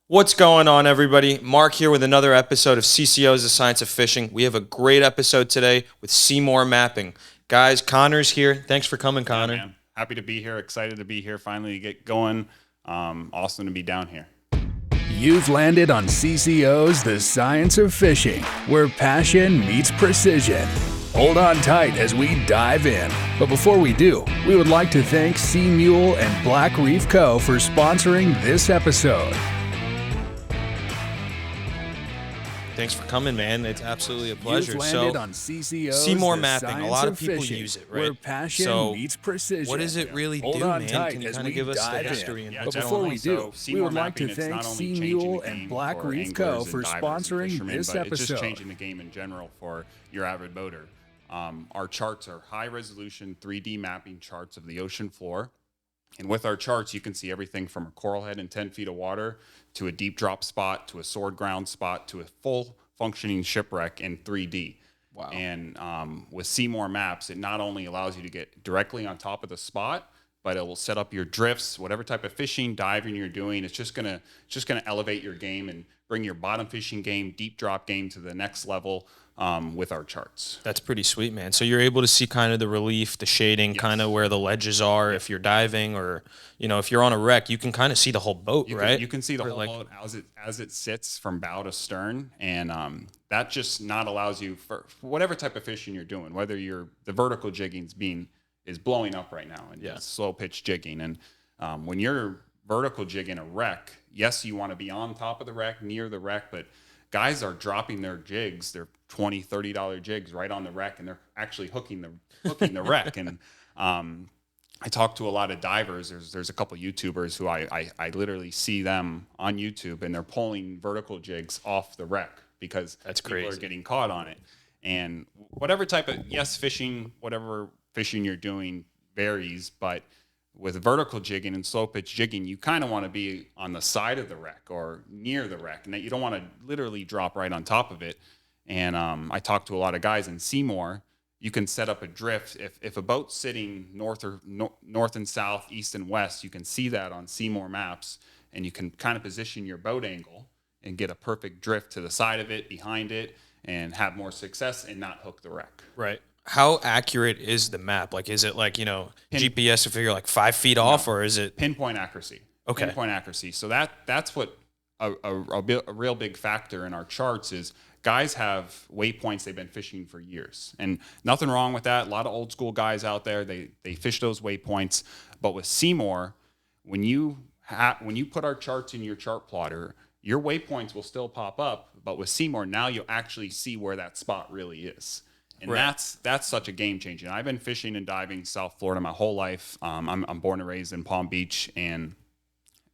What's going on, everybody? Mark here with another episode of CCO's The Science of Fishing. We have a great episode today with CMOR Mapping. Guys, Connor's here. Thanks for coming, Connor. Yeah, man. Happy to be here. Excited to be here. Finally to get going. Awesome to be down here. You've landed on CCO's The Science of Fishing, where passion meets precision. Hold on tight as we dive in. But before we do, we would like to thank Sea Mule and Black Reef Co. for sponsoring this episode. Thanks for coming, man. It's absolutely a pleasure. You've landed on CCO's CMOR The Mapping. A Science lot of of people Fishing, use it, where right? passion So, meets precision. what does it really Hold do, on man? tight Can you as kind of we give us the dive in. history? And But before we do, we would like to thank Sea Mule and Black Reef Co. for sponsoring this episode. It's just changing the game in general for your avid boater. Our charts are high-resolution 3D mapping charts of the ocean floor. And with our charts, you can see everything from a coral head in 10 feet of water to a deep drop spot to a sword ground spot to a full functioning shipwreck in 3D. Wow. And with CMOR Maps, it not only allows you to get directly on top of the spot, but it will set up your drifts, whatever type of fishing, diving you're doing. It's just gonna elevate your game and bring your bottom fishing game, deep drop game to the next level with our charts. That's pretty sweet, man. So you're able to see kind of the relief, the shading, kind of where the ledges are. If you're diving or, if you're on a wreck, you can kind of see the whole boat, right? You can see the whole boat as it sits from bow to stern. And that just not allows you for whatever type of fishing you're doing, whether the vertical jigging is blowing up right now and it's slow pitch jigging. And when you're vertical jigging a wreck, yes, you want to be on top of the wreck, near the wreck, but guys are dropping their jigs, their $20, $30 jigs right on the wreck, and they're actually hooking the wreck. And I talk to a lot of divers. There's a couple YouTubers who I literally see them on YouTube, and they're pulling vertical jigs off the wreck because people are getting caught on it. And whatever type of whatever fishing you're doing varies, but with vertical jigging and slow pitch jigging, you kind of want to be on the side of the wreck or near the wreck, and you don't want to literally drop right on top of it. And I talk to a lot of guys in Seymour. You can set up a drift if a boat's sitting north and south, east and west. You can see that on CMOR maps, and you can kind of position your boat angle and get a perfect drift to the side of it, behind it, and have more success and not hook the wreck. Right. How accurate is the map? Like, is it like, GPS if you're like 5 feet off, or is it pinpoint accuracy? Okay. Pinpoint accuracy. So that's what a real big factor in our charts is. Guys have waypoints they've been fishing for years, and nothing wrong with that. A lot of old school guys out there, they fish those waypoints. But with Seymour, when you put our charts in your chart plotter, your waypoints will still pop up. But with Seymour, now you'll actually see where that spot really is. And that's such a game changer. I've been fishing and diving South Florida my whole life. I'm born and raised in Palm Beach, and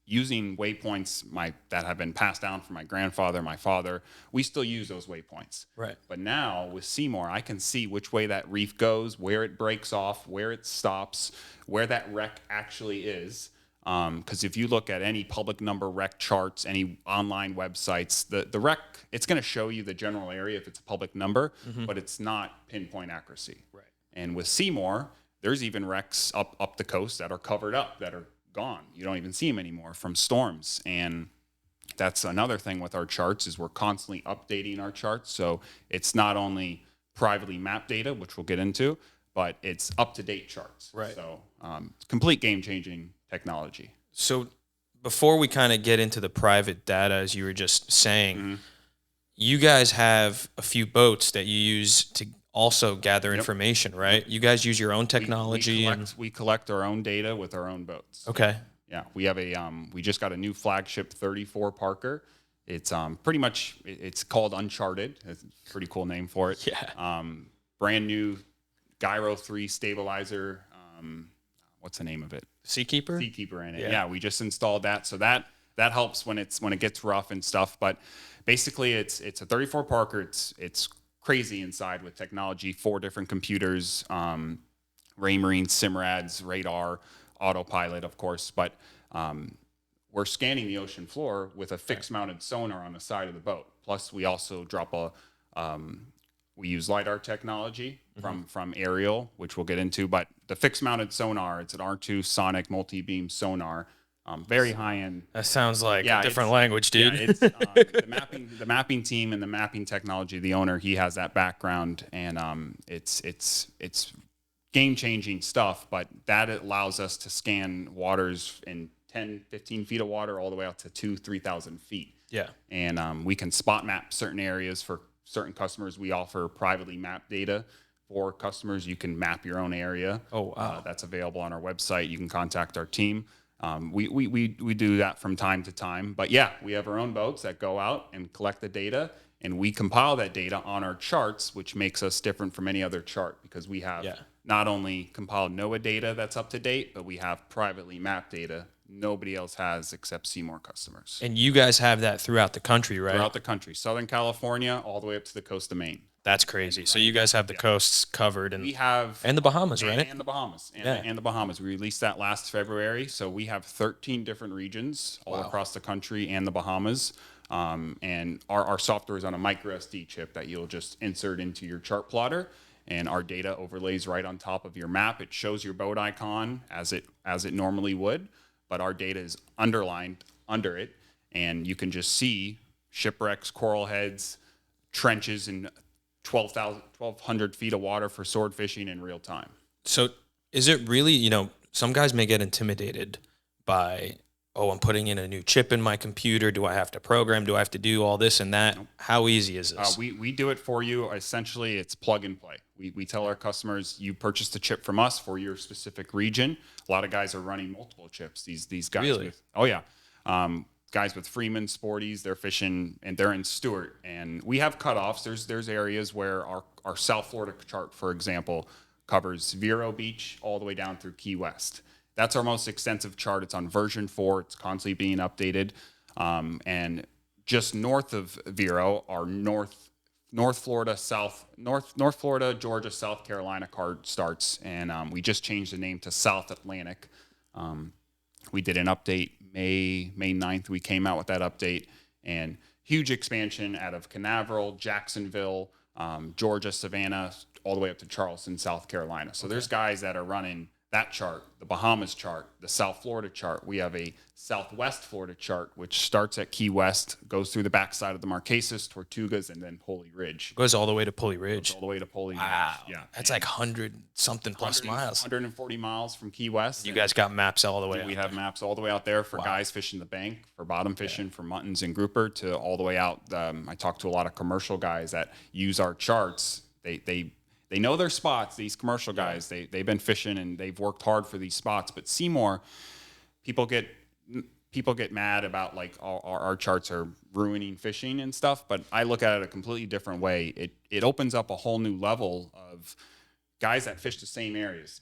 using waypoints that have been passed down from my grandfather, my father, we still use those waypoints. Right. But now with Seymour, I can see which way that reef goes, where it breaks off, where it stops, where that wreck actually is. Because if you look at any public number wreck charts, any online websites, the wreck, it's going to show you the general area if it's a public number, but it's not pinpoint accuracy. Right. And with Seymour, there's even wrecks up the coast that are covered up, that are gone. You don't even see them anymore from storms. And that's another thing with our charts is we're constantly updating our charts. So it's not only privately mapped data, which we'll get into, but it's up-to-date charts. Right. So complete game-changing technology. So before we kind of get into the private data, as you were just saying, you guys have a few boats that you use to also gather information, right? You guys use your own technology. We collect our own data with our own boats. Okay. Yeah, we have we just got a new flagship 34 Parker. It's pretty much, it's called Uncharted. It's a pretty cool name for it. Yeah. Brand new Gyro 3 stabilizer. What's the name of it? Seakeeper in it. Yeah, we just installed that. So that helps when it gets rough and stuff. But basically it's a 34 Parker. It's crazy inside with technology, 4 different computers, Raymarine, Simrads, radar, autopilot, of course. But we're scanning the ocean floor with a fixed mounted sonar on the side of the boat. Plus we also drop we use LiDAR technology from aerial, which we'll get into, but the fixed mounted sonar, it's an R2 sonic multi-beam sonar. Very high end. That sounds like Yeah, a different language, dude. Yeah, it's the mapping team and the mapping technology. The owner, he has that background, and it's game changing stuff. But that allows us to scan waters in 10, 15 feet of water all the way out to 2,000-3,000 feet. Yeah. And we can spot map certain areas for certain customers. We offer privately mapped data for customers. You can map your own area. Oh, wow. That's available on our website. You can contact our team. We do that from time to time. But yeah, we have our own boats that go out and collect the data, and we compile that data on our charts, which makes us different from any other chart because we have not only compiled NOAA data that's up to date, but we have privately mapped data nobody else has except CMOR customers. And you guys have that throughout the country, right? Throughout the country, Southern California, all the way up to the coast of Maine. That's crazy. So you guys have the coasts covered, and we have and the Bahamas, right? And the Bahamas, and the Bahamas. We released that last February, so we have 13 different regions all across the country and the Bahamas. And our software is on a micro SD chip that you'll just insert into your chart plotter, and our data overlays right on top of your map. It shows your boat icon as it normally would, but our data is underlined under it, and you can just see shipwrecks, coral heads, trenches, and 1,200 feet of water for sword fishing in real time. So is it really, some guys may get intimidated by, I'm putting in a new chip in my computer. Do I have to program? Do I have to do all this and that? Nope. How easy is this? We do it for you. Essentially, it's plug and play. We tell our customers, you purchased a chip from us for your specific region. A lot of guys are running multiple chips. These guys. Really? Guys with Freeman, Sporties, they're fishing, and they're in Stewart. And we have cutoffs. There's areas where our South Florida chart, for example, covers Vero Beach all the way down through Key West. That's our most extensive chart. It's on version 4. It's constantly being updated. And just north of Vero, our North Florida, Georgia, South Carolina card starts. And we just changed the name to South Atlantic. We did an update May 9th. We came out with that update, and huge expansion out of Canaveral, Jacksonville, Georgia, Savannah, all the way up to Charleston, South Carolina. So there's guys that are running that chart, the Bahamas chart, the South Florida chart. We have a Southwest Florida chart, which starts at Key West, goes through the backside of the Marquesas, Tortugas, and then Pulley Ridge. Goes all the way to Pulley Ridge. All the way to Pulley Ridge. Yeah. That's like 100-something plus miles. 140 miles from Key West. You guys got maps all the way out. We have maps all the way out there for guys fishing the bank, for bottom fishing, for muttons and grouper, to all the way out. I talk to a lot of commercial guys that use our charts. They know their spots, these commercial guys. They've been fishing and they've worked hard for these spots. But CMOR, people get mad about like our charts are ruining fishing and stuff. But I look at it a completely different way. It opens up a whole new level of guys that fish the same areas.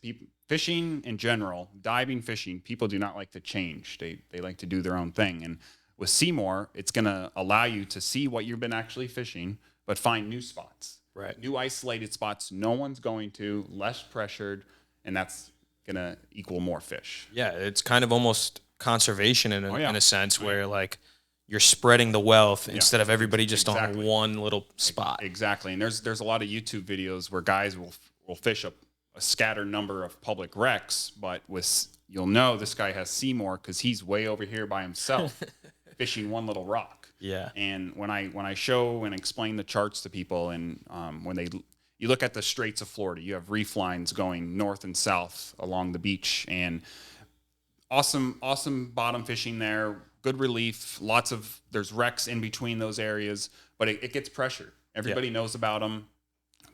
Fishing in general, diving fishing, people do not like to change. They like to do their own thing. And with CMOR, it's going to allow you to see what you've been actually fishing, but find new spots. Right. New isolated spots no one's going to, less pressured, and that's going to equal more fish. Yeah, it's kind of almost conservation in a sense where like you're spreading the wealth instead of everybody just on one little spot. Exactly. And there's a lot of YouTube videos where guys will fish a scattered number of public wrecks, but you'll know this guy has CMOR because he's way over here by himself fishing one little rock. Yeah. And when I show and explain the charts to people, and you look at the Straits of Florida, you have reef lines going north and south along the beach, and awesome bottom fishing there, good relief, there's wrecks in between those areas, but it gets pressured. Everybody knows about them.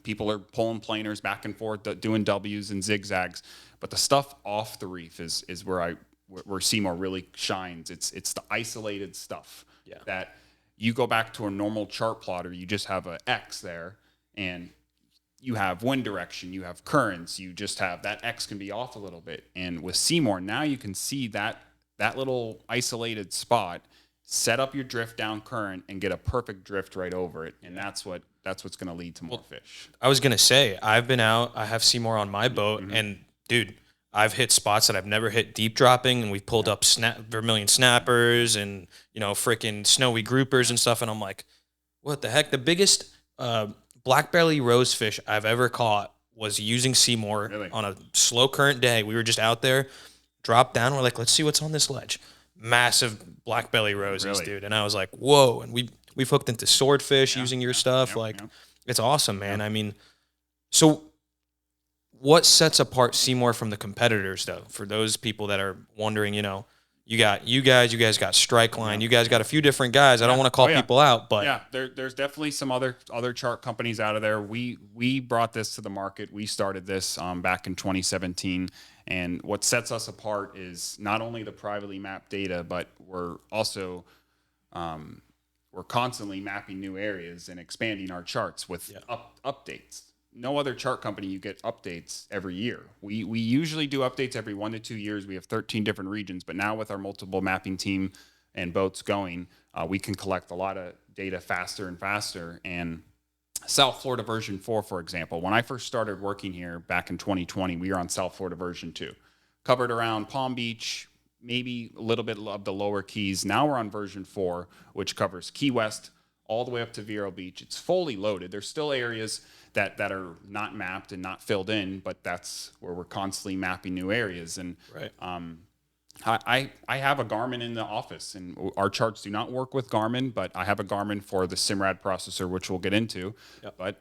People are pulling planers back and forth, doing W's and zigzags, but the stuff off the reef is where CMOR really shines. It's the isolated stuff. Yeah. That you go back to a normal chart plotter, you just have an X there, and you have wind direction, you have currents, you just have that X can be off a little bit. And with CMOR, now you can see that little isolated spot, set up your drift down current, and get a perfect drift right over it. And that's what's going to lead to more fish. I was going to say, I've been out, I have CMOR on my boat, and dude, I've hit spots that I've never hit deep dropping, and we've pulled up vermilion snappers and, freaking snowy groupers and stuff. And I'm like, what the heck? The biggest black belly rosefish I've ever caught was using CMOR on a slow current day. We were just out there, dropped down. We're like, let's see what's on this ledge. massive black belly rosies, Really? dude. And I was like, whoa. And we've hooked into swordfish using your stuff. It's awesome, man. I mean, so what sets apart Seymour from the competitors, though? For those people that are wondering, you guys got Strike Line, you guys got a few different guys. I don't want to call people out, but there's definitely some other chart companies out of there. We brought this to the market. We started this back in 2017, and what sets us apart is not only the privately mapped data, but we're also we're constantly mapping new areas and expanding our charts with updates. No other chart company, you get updates every year. We usually do updates every 1 to 2 years. We have 13 different regions, but now with our multiple mapping team and boats going, we can collect a lot of data faster and faster. And South Florida version 4, for example, when I first started working here back in 2020, we were on South Florida version 2. Covered around Palm Beach, maybe a little bit of the lower Keys. Now we're on version 4, which covers Key West all the way up to Vero Beach. It's fully loaded. There's still areas that are not mapped and not filled in, but that's where we're constantly mapping new areas. And I have a Garmin in the office, and our charts do not work with Garmin, but I have a Garmin for the Simrad processor, which we'll get into. But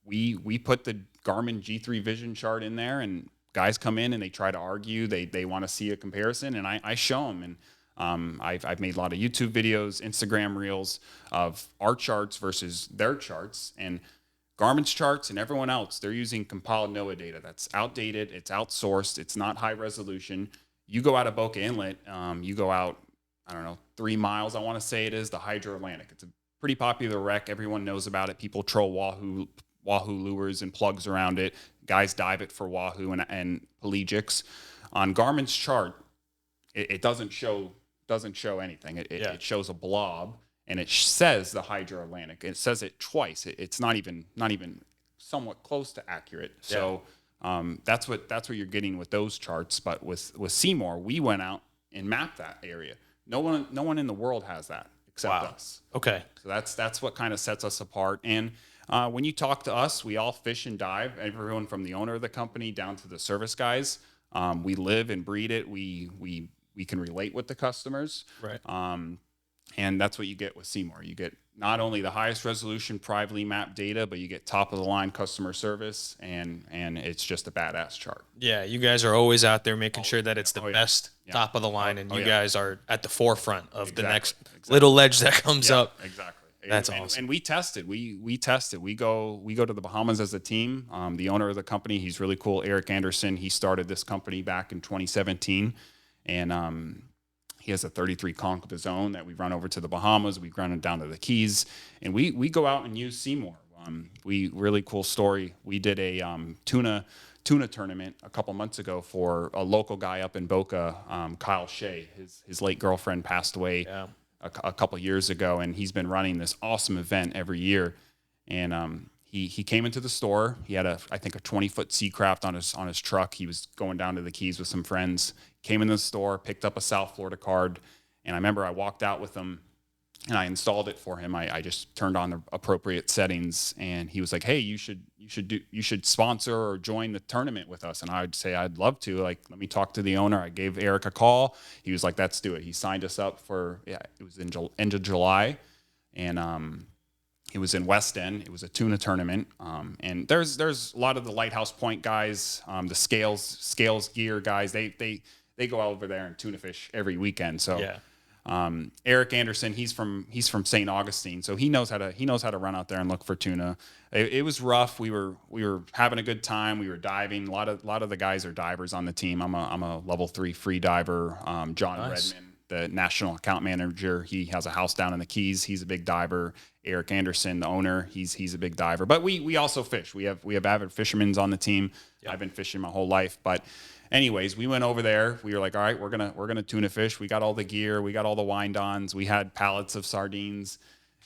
we put the Garmin G3 Vision chart in there, and guys come in and they try to argue. They want to see a comparison, and I show them. And I've made a lot of YouTube videos, Instagram reels of our charts versus their charts, and Garmin's charts and everyone else, they're using compiled NOAA data. That's outdated, it's outsourced, it's not high resolution. You go out of Boca Inlet, you go out, 3 miles, I want to say it is, the Hydro Atlantic. It's a pretty popular wreck. Everyone knows about it. People troll wahoo lures and plugs around it. Guys dive it for wahoo and pelagics. On Garmin's chart, it doesn't show anything. It shows a blob. And it says the Hydro Atlantic. It says it twice. It's not even somewhat close to accurate. So that's what you're getting with those charts. But with Seymour, we went out and mapped that area. No one in the world has that except us. Okay. So that's what kind of sets us apart. And when you talk to us, we all fish and dive. Everyone from the owner of the company down to the service guys. We live and breed it. We can relate with the customers. Right. And that's what you get with Seymour. You get not only the highest resolution privately mapped data, but you get top of the line customer service, and it's just a badass chart. Yeah, you guys are always out there making sure that it's the best top of the line, and you guys are at the forefront of the next little ledge that comes up. Exactly. That's awesome. And we tested. We tested. We go to the Bahamas as a team. The owner of the company, he's really cool, Eric Anderson. He started this company back in 2017, and he has a 33 conch of his own that we run over to the Bahamas. We run it down to the Keys, and we go out and use Seymour. Really cool story. We did a tuna tournament a couple months ago for a local guy up in Boca, Kyle Shea. His late girlfriend passed away a couple years ago, and he's been running this awesome event every year. And he came into the store. He had I think a 20-foot Seacraft on his truck. He was going down to the Keys with some friends. Came into the store, picked up a South Florida card, and I remember I walked out with him and I installed it for him. I just turned on the appropriate settings, and he was like, "Hey, you should sponsor or join the tournament with us." And I would say, "I'd love to. Like, let me talk to the owner." I gave Eric a call. He was like, "Let's do it." He signed us up for it was in end of July, and it was in West End. It was a tuna tournament, and there's a lot of the Lighthouse Point guys, the scales gear guys. They go over there and tuna fish every weekend. So Eric Anderson, he's from St. Augustine, so he knows how to run out there and look for tuna. It was rough. We were having a good time. We were diving. A lot of the guys are divers on the team. I'm a level 3 free diver. John Redman, the national account manager, he has a house down in the Keys. He's a big diver. Eric Anderson, the owner, he's a big diver. But we also fish. We have avid fishermen on the team. Yep. I've been fishing my whole life. But anyways, we went over there. We were like, all right, we're gonna tuna fish. We got all the gear. We got all the wind-ons. We had pallets of sardines,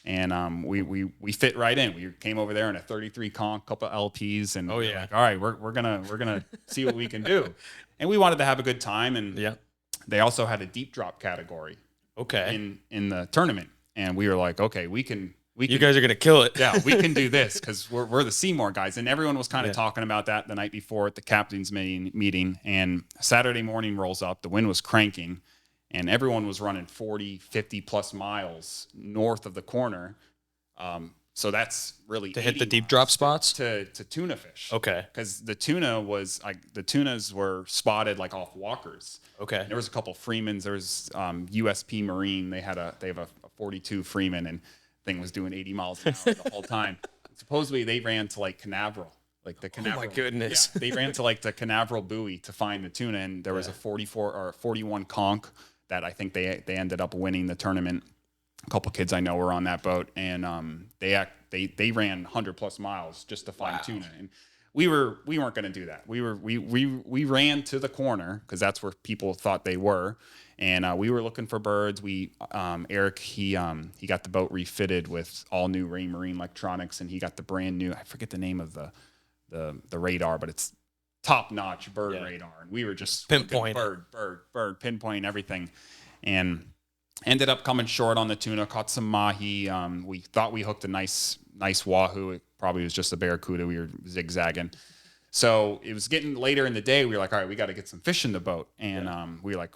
and we fit right in. We came over there in a 33 conch, couple of LPs, and like, all right, we're gonna see what we can do. And we wanted to have a good time. And they also had a deep drop category. In the tournament, and we were like, okay, we can. You guys are gonna kill it. Yeah, we can do this because we're the Seymour guys, and everyone was kind of talking about that the night before at the captain's meeting. And Saturday morning rolls up, the wind was cranking, and everyone was running 40, 50 plus miles north of the corner. So that's really to hit the deep drop spots to tuna fish. Okay. Because the tunas were spotted like off walkers. Okay. And there was a couple Freemans. There was USP Marine. They have a 42 Freeman, and thing was doing 80 miles an hour the whole time. And supposedly they ran to like Canaveral. Like the Canaveral. Oh my goodness. Yeah, they ran to like the Canaveral buoy to find the tuna, and there was a 44 or 41 conch that I think they ended up winning the tournament. A couple kids I know were on that boat, and they ran 100 plus miles just to find tuna. And we weren't going to do that. We ran to the corner because that's where people thought they were, and we were looking for birds. Eric he got the boat refitted with all new Marine electronics, and he got the brand new, I forget the name of the radar, but it's top notch bird radar. And we were just pinpoint bird, pinpoint everything, and ended up coming short on the tuna. Caught some mahi. We thought we hooked a nice wahoo. It probably was just a barracuda. We were zigzagging. So it was getting later in the day. We were like, all right, we got to get some fish in the boat. And we were like,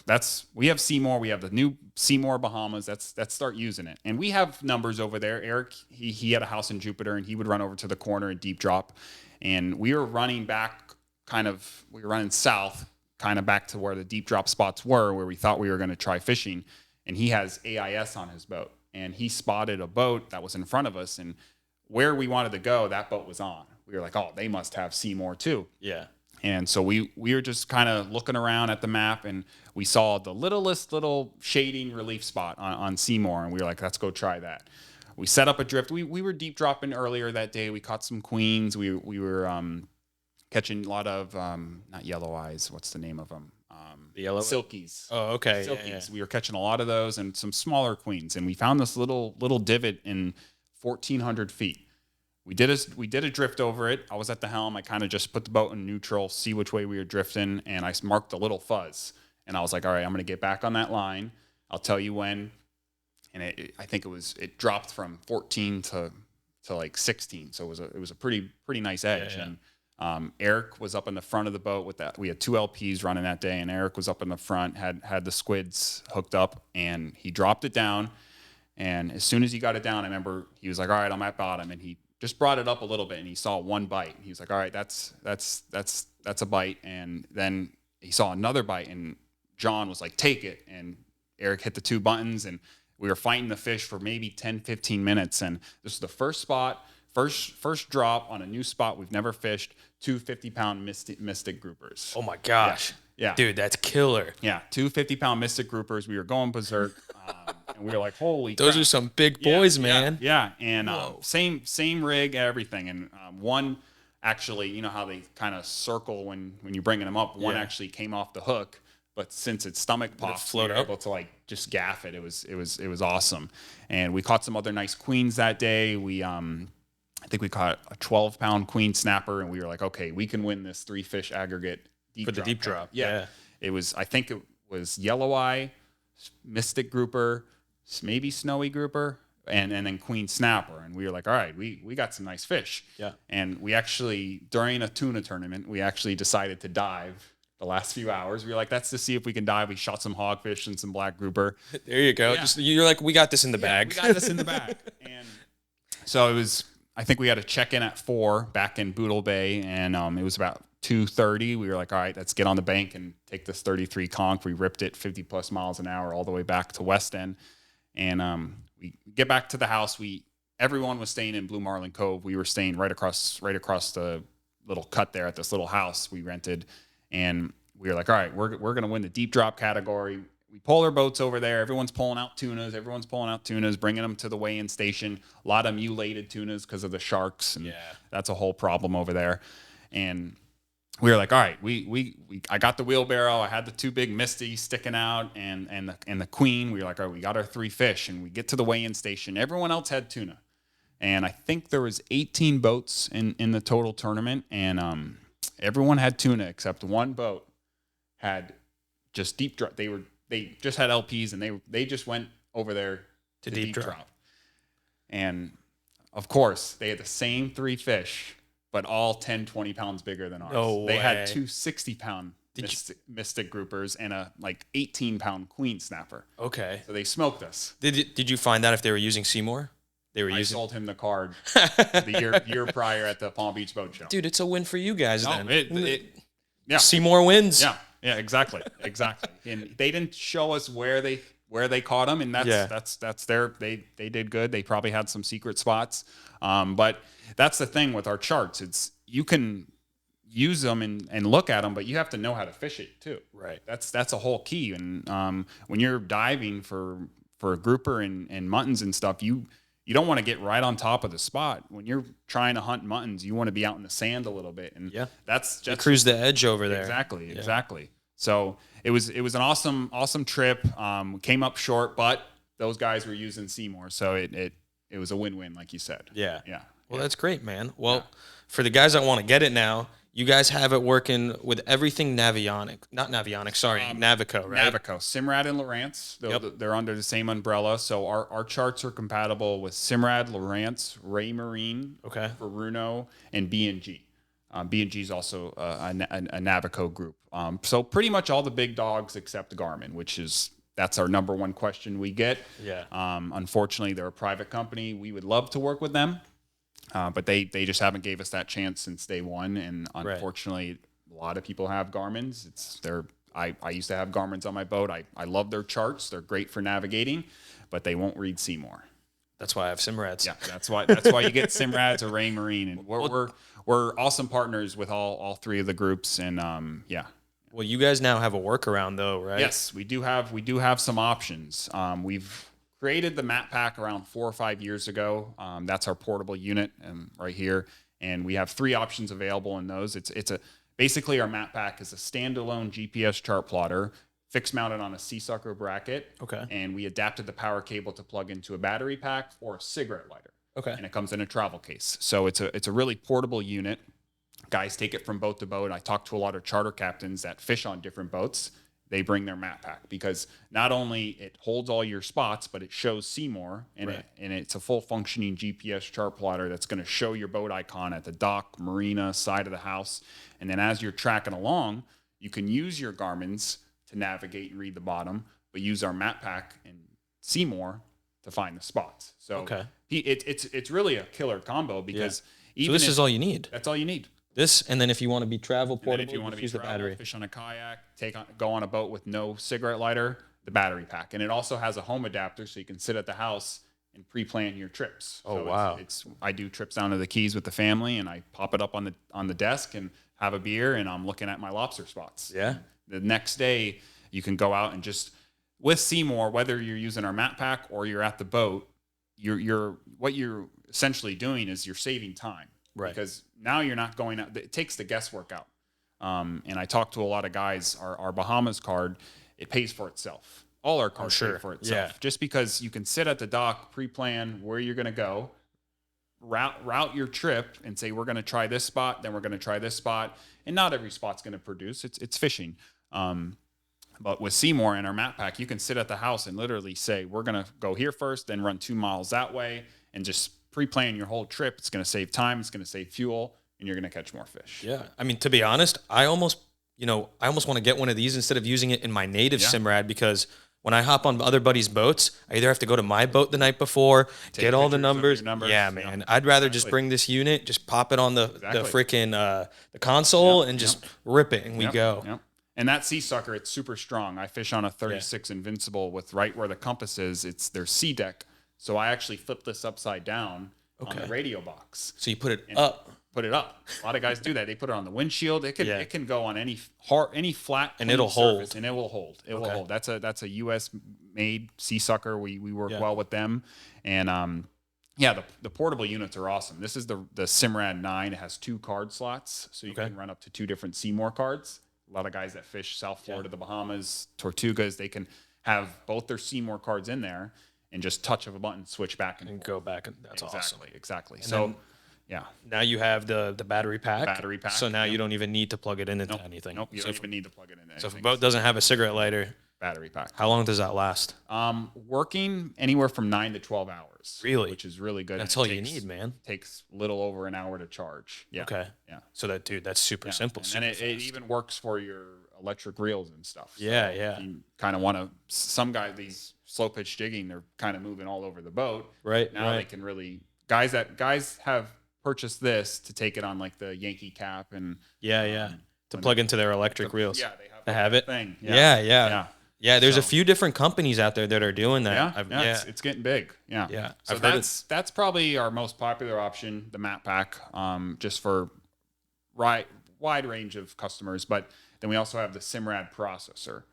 we have CMOR. We have the new CMOR Bahamas. Let's start using it. And we have numbers over there. Eric, he had a house in Jupiter, and he would run over to the corner and deep drop. And we were running south, kind of back to where the deep drop spots were, where we thought we were going to try fishing. And he has AIS on his boat, and he spotted a boat that was in front of us, and where we wanted to go, that boat was on. We were like, oh, they must have CMOR too. Yeah. And so we were just kind of looking around at the map, and we saw the little shading relief spot on CMOR, and we were like, let's go try that. We set up a drift. We were deep dropping earlier that day. We caught some queens. We were catching a lot of not yellow eyes. What's the name of them? The yellow silkies. Oh, okay. Silkies. Yeah. We were catching a lot of those and some smaller queens, and we found this little divot in 1,400 feet. We did a drift over it. I was at the helm. I kind of just put the boat in neutral, see which way we were drifting, and I marked a little fuzz. And I was like, all right, I'm going to get back on that line. I'll tell you when. And I think it dropped from 14 to like 16, so it was a pretty nice edge. Yeah. And Eric was up in the front of the boat with that. We had 2 LPs running that day, and Eric was up in the front, had the squids hooked up, and he dropped it down. And as soon as he got it down, I remember he was like, all right, I'm at bottom. And he just brought it up a little bit, and he saw one bite. He was like, all right, that's a bite. And then he saw another bite, and John was like, take it. And Eric hit the 2 buttons, and we were fighting the fish for maybe 10, 15 minutes. And this was the first spot, first drop on a new spot we've never fished, 2 50-pound mystic groupers. Oh my gosh. Yeah. Dude, that's killer. Yeah, 2 50-pound mystic groupers. We were going berserk. And we were like, holy Those crap. are some big boys, man. Yeah. And same rig, everything. And one actually, you know how they kind of circle when you're bringing them up. One actually came off the hook, but since its stomach popped, we were able to like just gaff it. It was awesome. And we caught some other nice queens that day. I think we caught a 12-pound queen snapper, and we were like, okay, we can win this 3 fish aggregate for the deep drop. Yeah. I think it was yellow eye, mystic grouper, maybe snowy grouper, and then queen snapper. And we were like, all right, we got some nice fish. Yeah. And we actually, during a tuna tournament, we actually decided to dive the last few hours. We were like, that's to see if we can dive. We shot some hogfish and some black grouper. There you go. Yeah. You're like, we got this in the bag. We got this in the bag. And so it was, I think we had a check-in at 4 back in Boodle Bay, and it was about 2:30. We were like, all right, let's get on the bank and take this 33 conch. We ripped it 50 plus miles an hour all the way back to West End. And we get back to the house. Everyone was staying in Blue Marlin Cove. We were staying right across the little cut there at this little house we rented. And we were like, all right, we're going to win the deep drop category. We pull our boats over there. Everyone's pulling out tunas, bringing them to the weigh-in station. A lot of mutilated tunas because of the sharks. And that's a whole problem over there. And we were like, all right, I got the wheelbarrow. I had the 2 big misties sticking out and the queen. We were like, all right, we got our 3 fish. And we get to the weigh-in station. Everyone else had tuna. And I think there was 18 boats in the total tournament. And everyone had tuna except one boat had just deep drop. They just had LPs, and they just went over there to deep drop. And of course, they had the same 3 fish, but all 10, 20 pounds bigger than ours. No They way. had 2 60-pound mystic groupers and a like 18-pound queen snapper. Okay. So they smoked us. Did you find out if they were using CMOR? They were I using. sold him the card the year prior at the Palm Beach Boat Show. Dude, it's a win for you guys then. Yeah. CMOR wins. Yeah, exactly. And they didn't show us where they caught them, and that's their they did good. They probably had some secret spots. But that's the thing with our charts. It's you can use them and look at them, but you have to know how to fish it too. Right. That's a whole key. And when you're diving for a grouper and muttons and stuff, you don't want to get right on top of the spot. When you're trying to hunt muttons, you want to be out in the sand a little bit. And that's just cruise the edge over there. Exactly. So it was an awesome trip. Came up short, but those guys were using CMOR, so it was a win-win, like you said. Yeah. Well, that's great, man. Well, for the guys that want to get it now, you guys have it working with everything Navionic. Not Navionic, sorry, Navico, right? Navico. Simrad and Lowrance, they're under the same umbrella. So our charts are compatible with Simrad, Lowrance, Ray Marine, Veruno, and B&G. B&G is also a Navico group. So pretty much all the big dogs except Garmin, that's our number one question we get. Yeah. Unfortunately, they're a private company. We would love to work with them. But they just haven't gave us that chance since day one, and unfortunately, a lot of people have Garmin's. I used to have Garmin's on my boat. I love their charts; they're great for navigating, but they won't read CMOR. That's why I have Simrads. Yeah, that's why you get Simrads or Ray Marine, and we're awesome partners with all three of the groups, and Well, you guys now have a workaround though, right? Yes, we do have some options. We've created the Map Pack around 4 or 5 years ago. That's our portable unit right here, and we have 3 options available in those. Basically our Map Pack is a standalone GPS chart plotter, fixed mounted on a C-sucker bracket. Okay. And we adapted the power cable to plug into a battery pack or a cigarette lighter. Okay. And it comes in a travel case, so it's a really portable unit. Guys take it from boat to boat. I talk to a lot of charter captains that fish on different boats. They bring their Map Pack because not only it holds all your spots, but it shows CMOR, and it's a full functioning GPS chart plotter that's going to show your boat icon at the dock, marina, side of the house. And then as you're tracking along, you can use your Garmin's to navigate and read the bottom, but use our Map Pack and CMOR to find the spots. So it's really a killer combo because so this is all you need. That's all you need. This, and then if you want to be travel portable, if you want to use the battery. Fish on a kayak, go on a boat with no cigarette lighter, the battery pack. And it also has a home adapter so you can sit at the house and pre-plan your trips. Oh, so wow. I do trips down to the Keys with the family, and I pop it up on the desk and have a beer, and I'm looking at my lobster spots. Yeah. The next day, you can go out and just, with CMOR, whether you're using our Map Pack or you're at the boat, what you're essentially doing is you're saving time. Right. Because now you're not going out. It takes the guesswork out. And I talk to a lot of guys. Our Bahamas card, it pays for itself. All our cards pay for itself. Yeah. Just because you can sit at the dock, pre-plan where you're going to go, route your trip, and say we're going to try this spot, then we're going to try this spot. And not every spot's going to produce. It's fishing. But with CMOR and our Map Pack, you can sit at the house and literally say we're going to go here first, then run 2 miles that way, and just pre-plan your whole trip. It's going to save time, it's going to save fuel, and you're going to catch more fish. Yeah. I mean, to be honest, I almost want to get one of these instead of using it in my native Simrad, because when I hop on other buddies' boats, I either have to go to my boat the night before, get all the numbers. Yeah, man. Yeah. I'd rather just bring this unit, just pop it on the freaking the console and just rip it, and we go. Yep. And that sea sucker, it's super strong. I fish on a 36 Invincible with right where the compass is. It's their sea deck. So I actually flip this upside down on the radio box. So you put it up. Put it up. A lot of guys do that. They put it on the windshield. It can go on any flat, and it'll hold. And it will hold. It will hold. That's a US made sea sucker. We work well with them. And the portable units are awesome. This is the Simrad 9. It has 2 card slots, so you can run up to 2 different CMOR cards. A lot of guys that fish South Florida, the Bahamas, Tortugas, they can have both their CMOR cards in there and just touch of a button, switch back and go back. And that's awesome. Exactly. And so, now you have the battery pack. Battery pack. So now you don't even need to plug it into anything. Nope. You don't even need to plug it into anything. So if a boat doesn't have a cigarette lighter, battery pack. How long does that last? Working anywhere from 9 to 12 hours. Really? Which is really good. That's all you need, man. Takes a little over an hour to charge. Yeah. Okay. Yeah. So that's super simple. And it even works for your electric reels and stuff. So Yeah. you kind of want to, some guys, these slow pitch jigging, they're kind of moving all over the boat. Right. Now they can really, guys have purchased this to take it on like the Yankee cap and to plug into their electric reels. Yeah, they have it. Thing. Yeah, there's a few different companies out there that are doing that. It's getting big. Yeah. So that's probably our most popular option, the Map Pack, just for wide range of customers. But then we also have the Simrad processor,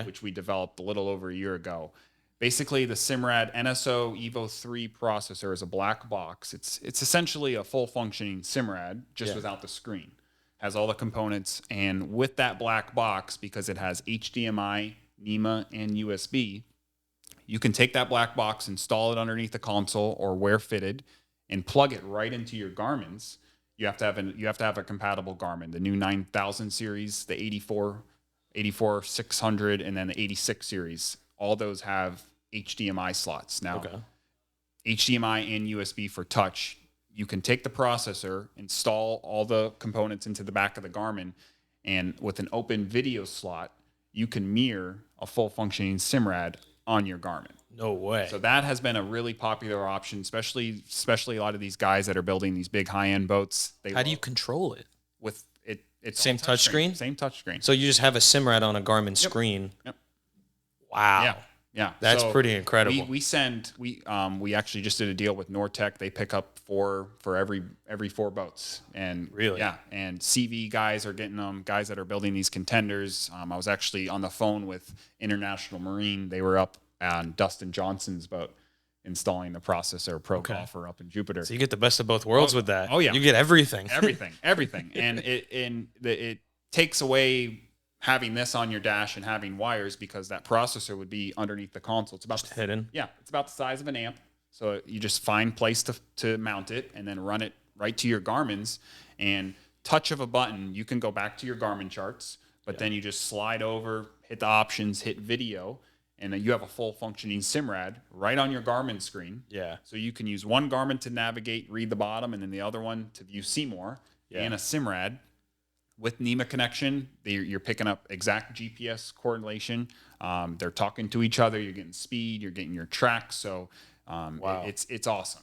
which we developed a little over a year ago. Basically, the Simrad NSO Evo 3 processor is a black box. It's essentially a full functioning Simrad, just without the screen. Has all the components, and with that black box, because it has HDMI, NEMA, and USB, you can take that black box, install it underneath the console or where fitted, and plug it right into your Garmin's. You have to have a compatible Garmin, the new 9000 series, the 84 600, and then the 86 series. All those have HDMI slots. Now, HDMI and USB for touch. You can take the processor, install all the components into the back of the Garmin, and with an open video slot, you can mirror a full functioning Simrad on your Garmin. No way. So that has been a really popular option, especially a lot of these guys that are building these big high-end boats. How do you control it? With it? It's same touch screen? Same touch screen. So you just have a Simrad on a Garmin screen. Yep. Wow. Yeah. That's pretty incredible. We actually just did a deal with Nortec. They pick up for every 4 boats. And really? Yeah. And CV guys are getting them, guys that are building these contenders. I was actually on the phone with International Marine. They were up on Dustin Johnson's boat installing the processor Pro Golfer up in Jupiter. So you get the best of both worlds with that. Oh yeah. You get everything. Everything. And it takes away having this on your dash and having wires, because that processor would be underneath the console. It's about hidden. Yeah, it's about the size of an amp. So you just find place to mount it and then run it right to your Garmin's, and touch of a button, you can go back to your Garmin charts, but then you just slide over, hit the options, hit video, and then you have a full functioning Simrad right on your Garmin screen. Yeah. So you can use one Garmin to navigate, read the bottom, and then the other one to view Seymour and a Simrad. With NEMA connection, you're picking up exact GPS correlation. They're talking to each other. You're getting speed. You're getting your track. So it's awesome.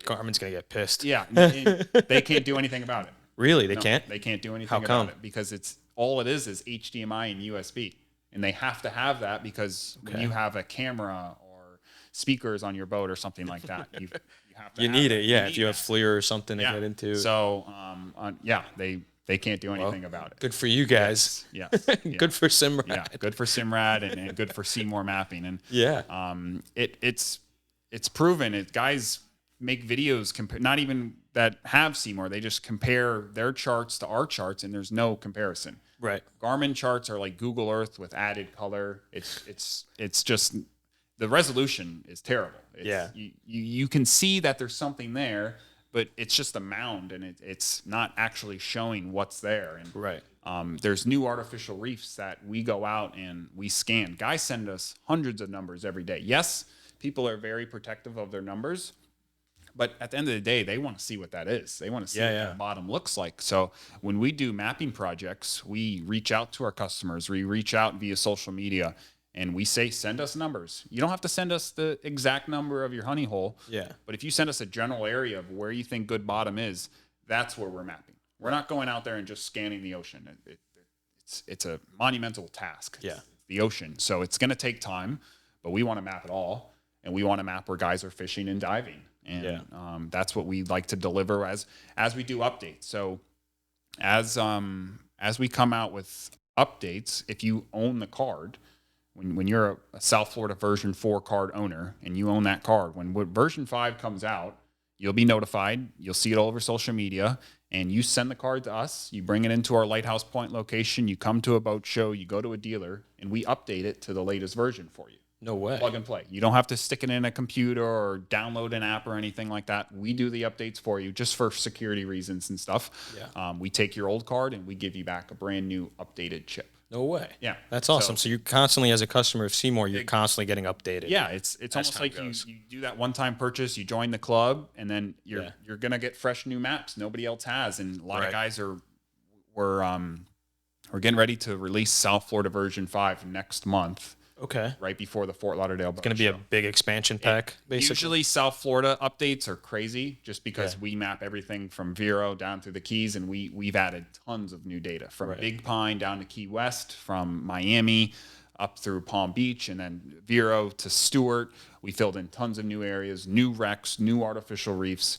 Garmin's going to get pissed. Yeah. They can't do anything about it. Really? They can't? They can't do anything about it, because all it is HDMI and USB. And they have to have that, because when you have a camera or speakers on your boat or something like that, you have to need it. Yeah. If you have FLIR or something to get into. So, they can't do anything about it. Good for you guys. Yes. Good for Simrad. Yeah, good for Simrad and good for CMOR Mapping. And it's proven. Guys make videos not even that have CMOR. They just compare their charts to our charts, and there's no comparison. Right. Garmin charts are like Google Earth with added color. It's just the resolution is terrible. You can see that there's something there, but it's just a mound, and it's not actually showing what's there. And there's new artificial reefs that we go out and we scan. Guys send us hundreds of numbers every day. Yes, people are very protective of their numbers, but at the end of the day, they want to see what that is. They want to see what that bottom looks like. So when we do mapping projects, we reach out to our customers. We reach out via social media, and we say, send us numbers. You don't have to send us the exact number of your honey hole. Yeah. But if you send us a general area of where you think good bottom is, that's where we're mapping. We're not going out there and just scanning the ocean. It's a monumental task. Yeah. It's the ocean. So it's going to take time, but we want to map it all. And we want to map where guys are fishing and diving. And that's what we like to deliver as we do updates. So as we come out with updates, if you own the card, when you're a South Florida version 4 card owner and you own that card, when version 5 comes out, you'll be notified. You'll see it all over social media, and you send the card to us. You bring it into our Lighthouse Point location. You come to a boat show. You go to a dealer, and we update it to the latest version for you. No way. Plug and play. You don't have to stick it in a computer or download an app or anything like that. We do the updates for you just for security reasons and stuff. Yeah. We take your old card and we give you back a brand new updated chip. No way. Yeah. That's awesome. So you're constantly, as a customer of CMOR, you're constantly getting updated. Yeah. It's almost like you do that one-time purchase, you join the club, and then you're going to get fresh new maps nobody else has. And a lot of guys we're getting ready to release South Florida version 5 next month. Okay. Right before the Fort Lauderdale boat It's going to be a big expansion pack, basically. Usually South Florida updates are crazy just because we map everything from Vero down through the Keys, and we've added tons of new data from Big Pine down to Key West, from Miami up through Palm Beach, and then Vero to Stewart. We filled in tons of new areas, new wrecks, new artificial reefs,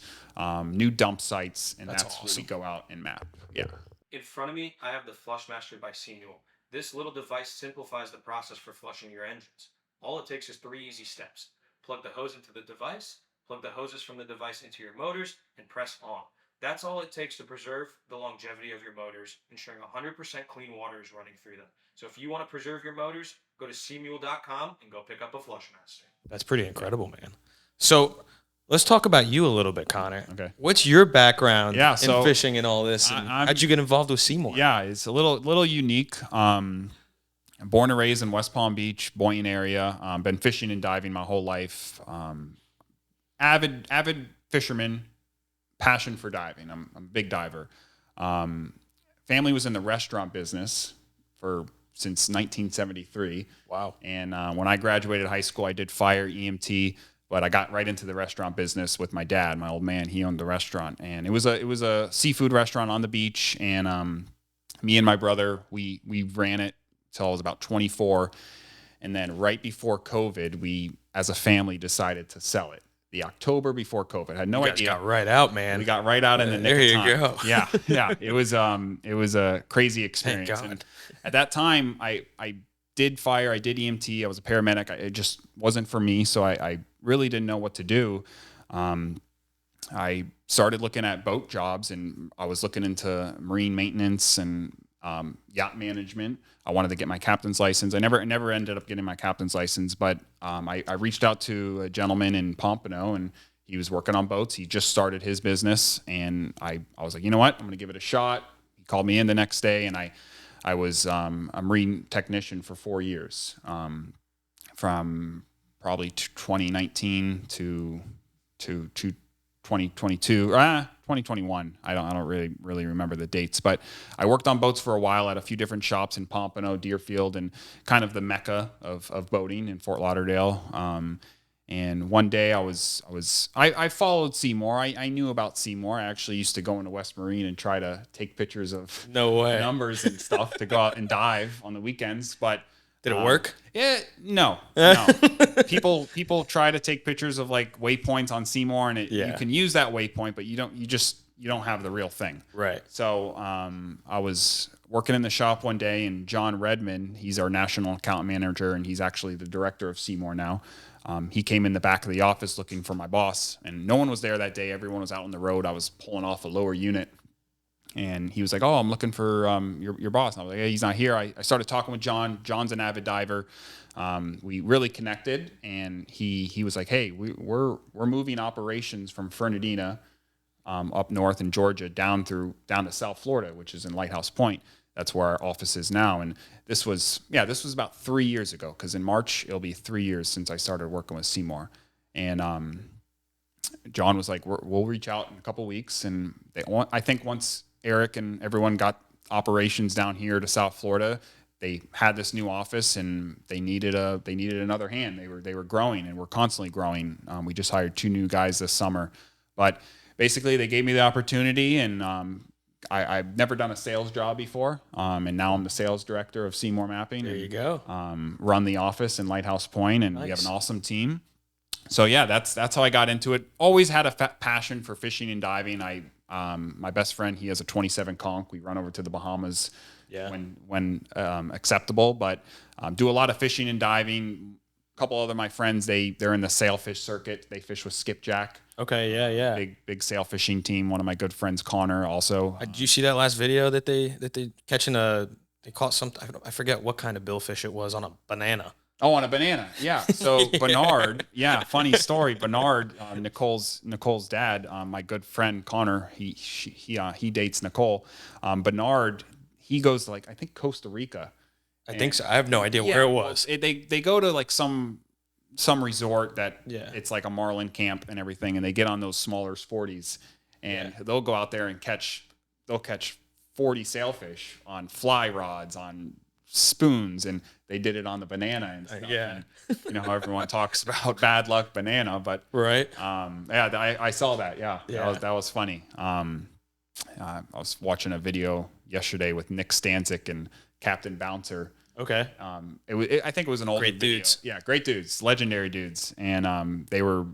new dump sites, and that's awesome. what we go out and map. Yeah. In front of me, I have the Flushmaster by Seymour. This little device simplifies the process for flushing your engines. All it takes is 3 easy steps. Plug the hose into the device, plug the hoses from the device into your motors, and press on. That's all it takes to preserve the longevity of your motors, ensuring 100% clean water is running through them. So if you want to preserve your motors, go to cmule.com and go pick up a Flushmaster. That's pretty incredible, man. So let's talk about you a little bit, Connor. Okay. What's your background in so fishing and all this? And how'd you get involved with CMOR? Yeah, it's a little unique. I'm born and raised in West Palm Beach, Boynton area. Been fishing and diving my whole life. Avid fisherman, passion for diving. I'm a big diver. Family was in the restaurant business since 1973. Wow. And when I graduated high school, I did fire EMT. But I got right into the restaurant business with my dad, my old man. He owned the restaurant, and it was a seafood restaurant on the beach. And me and my brother, we ran it till I was about 24, and then right before COVID, we as a family decided to sell it. The October before COVID, I had no idea. Got right out, man. We got right out in the nick of time. There you go. Yeah. It was a crazy experience. Thank God. And at that time, I did fire, I did EMT, I was a paramedic. It just wasn't for me, so I really didn't know what to do. I started looking at boat jobs, and I was looking into marine maintenance and yacht management. I wanted to get my captain's license. I never ended up getting my captain's license, but I reached out to a gentleman in Pompano, and he was working on boats. He just started his business, and I was like, you know what? I'm going to give it a shot. He called me in the next day, and I was a marine technician for 4 years, from probably 2019 to 2022, 2021. I don't really remember the dates, but I worked on boats for a while at a few different shops in Pompano, Deerfield, and kind of the mecca of boating in Fort Lauderdale. And one day I followed CMOR. I knew about CMOR. I actually used to go into West Marine and try to take pictures of numbers and stuff to go out and dive on the weekends. But did it work? No. People try to take pictures of like waypoints on CMOR, and you can use that waypoint, but you don't have the real thing. Right. So I was working in the shop one day, and John Redmond, he's our national account manager, and he's actually the director of CMOR now. He came in the back of the office looking for my boss, and no one was there that day. Everyone was out on the road. I was pulling off a lower unit, and he was like, "Oh, I'm looking for your boss." And I was like, "Hey, he's not here." I started talking with John. John's an avid diver. We really connected, and he was like, "Hey, we're moving operations from Fernandina up north in Georgia down to South Florida, which is in Lighthouse Point. That's where our office is now." And this was about 3 years ago, because in March it'll be 3 years since I started working with CMOR. And John was like, "We'll reach out in a couple weeks." And I think once Eric and everyone got operations down here to South Florida, they had this new office, and they needed another hand. They were growing, and we're constantly growing. We just hired 2 new guys this summer, but basically they gave me the opportunity, and I've never done a sales job before, and now I'm the sales director of CMOR Mapping. There you go. Run the office in Lighthouse Point, and we have an awesome team. So yeah, that's how I got into it. Always had a passion for fishing and diving. My best friend, he has a 27 conch. We run over to the Bahamas when acceptable, but do a lot of fishing and diving. A couple other my friends, they're in the sailfish circuit. They fish with skipjack. Okay, yeah. Big sail fishing team. One of my good friends, Connor, also. Did you see that last video that they catching they caught something? I forget what kind of billfish it was on a banana. Oh, on a banana. Yeah. So Bernard, funny story. Bernard, Nicole's dad, my good friend Connor, he dates Nicole. Bernard, he goes to I think Costa Rica. I think so. I have no idea where it was. They go to some resort that it's like a marlin camp and everything, and they get on those smaller sporties, and they'll go out there and catch 40 sailfish on fly rods, on spoons, and they did it on the banana and stuff. Yeah. And, you know how everyone talks about bad luck banana, but Right. I saw that. Yeah. That was funny. I was watching a video yesterday with Nick Stanczyk and Captain Bouncer. Okay. I think it was an old Great dudes. Yeah, great dudes, legendary dudes, and they were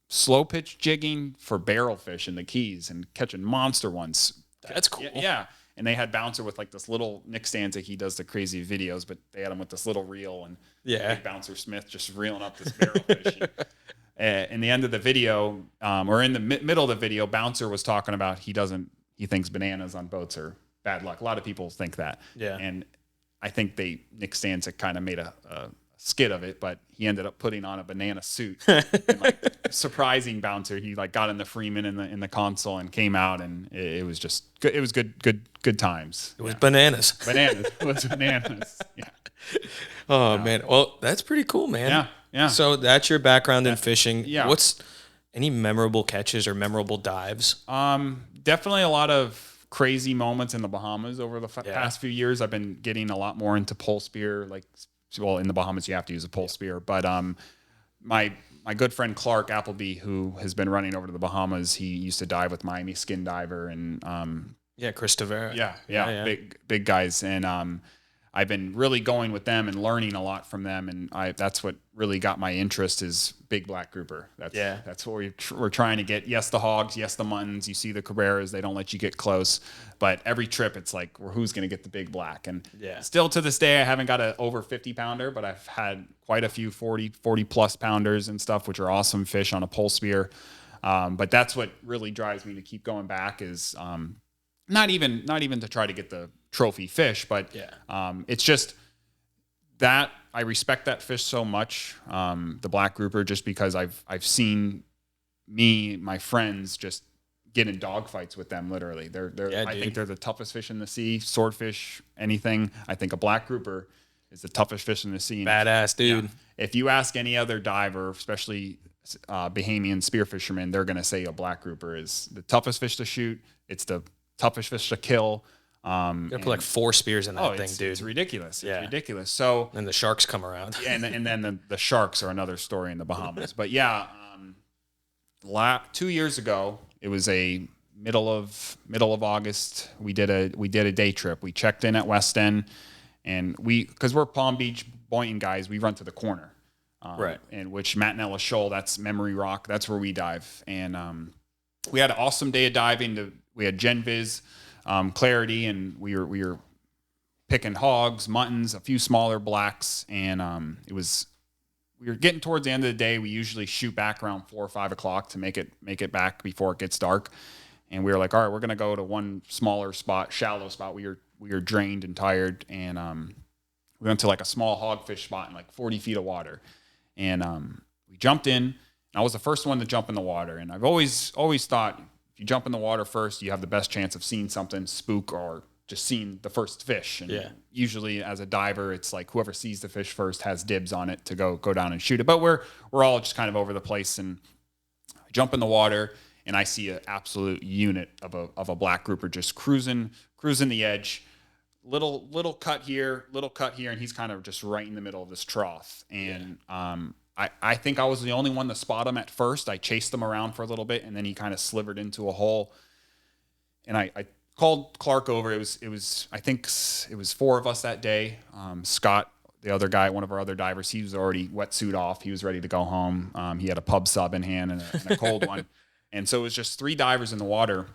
slow pitch jigging for barrelfish in the Keys and catching monster ones. That's cool. Yeah. And they had Bouncer with like this little Nick Stanczyk. He does the crazy videos, but they had him with this little reel, and big Bouncer Smith just reeling up this barrelfish. In the end of the video, or in the middle of the video, Bouncer was talking about he thinks bananas on boats are bad luck. A lot of people think that. Yeah. And I think Nick Stanczyk kind of made a skit of it, but he ended up putting on a banana suit and like surprising Bouncer. He like got in the Freeman in the console and came out, and it was just good. It was good times. It was bananas. Bananas. It was bananas. Yeah. Oh man. Well, that's pretty cool, man. Yeah. Yeah. So that's your background in fishing. Yeah. What's any memorable catches or memorable dives? Definitely a lot of crazy moments in the Bahamas over the past few years. I've been getting a lot more into pole spear. In the Bahamas you have to use a pole spear, but my good friend Clark Appleby, who has been running over to the Bahamas, he used to dive with Miami Skin Diver and Chris Tavera. Yeah. Big guys, and I've been really going with them and learning a lot from them, and that's what really got my interest is big black grouper. That's what we're trying to get. Yes, the hogs, yes, the muttons. You see the cabreras, they don't let you get close, but every trip it's like, who's going to get the big black? And still to this day, I haven't got an over 50 pounder, but I've had quite a few 40 plus pounders and stuff, which are awesome fish on a pole spear. But that's what really drives me to keep going back is not even to try to get the trophy fish, but it's just that I respect that fish so much, the black grouper, just because I've seen my friends just get in dogfights with them. Literally, I think they're the toughest fish in the sea. Swordfish, anything. I think a black grouper is the toughest fish in the sea. Badass, dude. Yeah. If you ask any other diver, especially Bahamian spear fishermen, they're going to say a black grouper is the toughest fish to shoot. It's the toughest fish to kill. You put like 4 spears in that thing, dude. It's ridiculous. It's ridiculous. So and the sharks come around. and then the sharks are another story in the Bahamas. But 2 years ago, it was a middle of August. We did a day trip. We checked in at West End, and because we're Palm Beach Boynton guys, we run to the corner, right? In which Matinella Shoal, that's Memory Rock. That's where we dive. And we had an awesome day of diving. We had Gen Viz. Clarity, and we were picking hogs, muttons, a few smaller blacks, and we were getting towards the end of the day. We usually shoot back around 4 or 5 o'clock to make it back before it gets dark, and we were like, all right, we're gonna go to one smaller spot, shallow spot. We were drained and tired, and we went to like a small hogfish spot in like 40 feet of water, and we jumped in. And I was the first one to jump in the water, and I've always thought, if you jump in the water first, you have the best chance of seeing something spook or just seeing the first fish. And usually as a diver, it's like whoever sees the fish first has dibs on it to go down and shoot it. But we're all just kind of over the place, and I jump in the water and I see an absolute unit of a black grouper just cruising the edge. Little cut here, and he's kind of just right in the middle of this trough. And I think I was the only one to spot him at first. I chased him around for a little bit, and then he kind of slivered into a hole. And I called Clark over. I think it was 4 of us that day. Scott, the other guy, one of our other divers, he was already wetsuit off. He was ready to go home. He had a pub sub in hand and a cold one. And so it was just 3 divers in the water.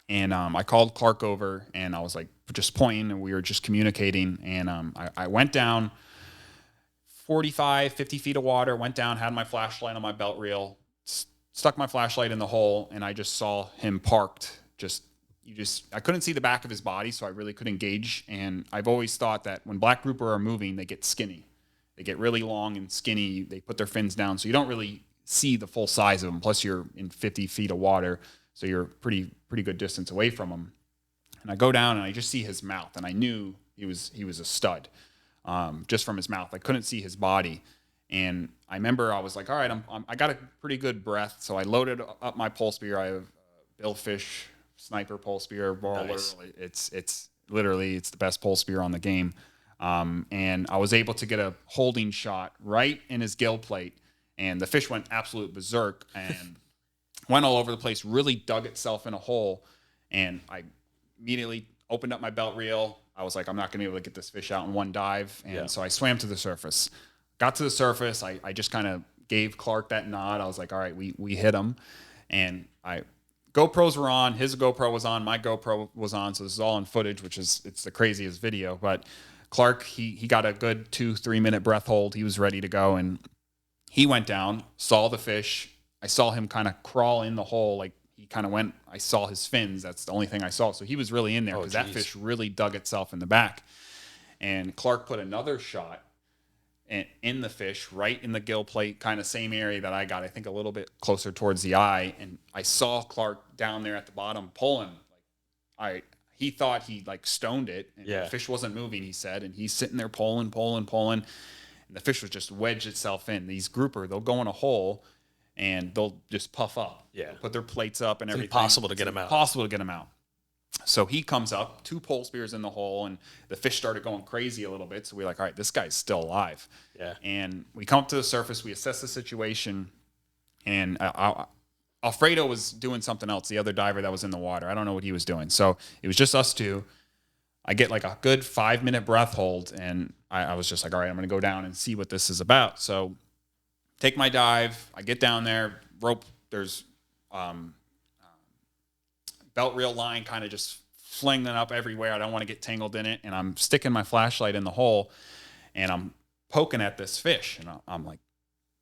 And I called Clark over, and I was like just pointing, and we were just communicating. And I went down 45, 50 feet of water, went down, had my flashlight on my belt reel, stuck my flashlight in the hole, and I just saw him parked. I couldn't see the back of his body, so I really couldn't gauge. And I've always thought that when black grouper are moving, they get skinny. They get really long and skinny. They put their fins down, so you don't really see the full size of them. Plus, you're in 50 feet of water, so you're pretty good distance away from them. And I go down, and I just see his mouth, and I knew he was a stud. Just from his mouth. I couldn't see his body. And I remember I was like, all right, I got a pretty good breath. So I loaded up my pole spear. I have billfish sniper pole spear, roller. Nice. It's literally, it's the best pole spear on the game. And I was able to get a holding shot right in his gill plate, and the fish went absolute berserk and went all over the place, really dug itself in a hole. And I immediately opened up my belt reel. I was like, I'm not going to be able to get this fish out in one dive. And so I swam to the surface. Got to the surface. I just kind of gave Clark that nod. I was like, all right, we hit him. And GoPros were on. His GoPro was on. My GoPro was on. So this is all in footage, it's the craziest video. But Clark, he got a good 2-3 minute breath hold. He was ready to go. And he went down, saw the fish. I saw him kind of crawl in the hole. Like he kind of went, I saw his fins. That's the only thing I saw. So he was really in there because that fish really dug itself in the back. And Clark put another shot in the fish, right in the gill plate, kind of same area that I got, I think a little bit closer towards the eye. And I saw Clark down there at the bottom pulling. He thought he like stoned it. And the fish wasn't moving, he said. And he's sitting there pulling. And the fish was just wedged itself in. These grouper, they'll go in a hole and they'll just puff up. Yeah. They'll put their plates up and everything. Impossible to get them out. Impossible to get them out. So he comes up, 2 pole spears in the hole, and the fish started going crazy a little bit. So we're like, all right, this guy's still alive. Yeah. And we come up to the surface, we assess the situation, and Alfredo was doing something else, the other diver that was in the water. I don't know what he was doing. So it was just us two. I get like a good 5-minute breath hold, and I was just like, all right, I'm going to go down and see what this is about. So take my dive. I get down there, rope, there's belt reel line kind of just flinging up everywhere. I don't want to get tangled in it. And I'm sticking my flashlight in the hole, and I'm poking at this fish. And I'm like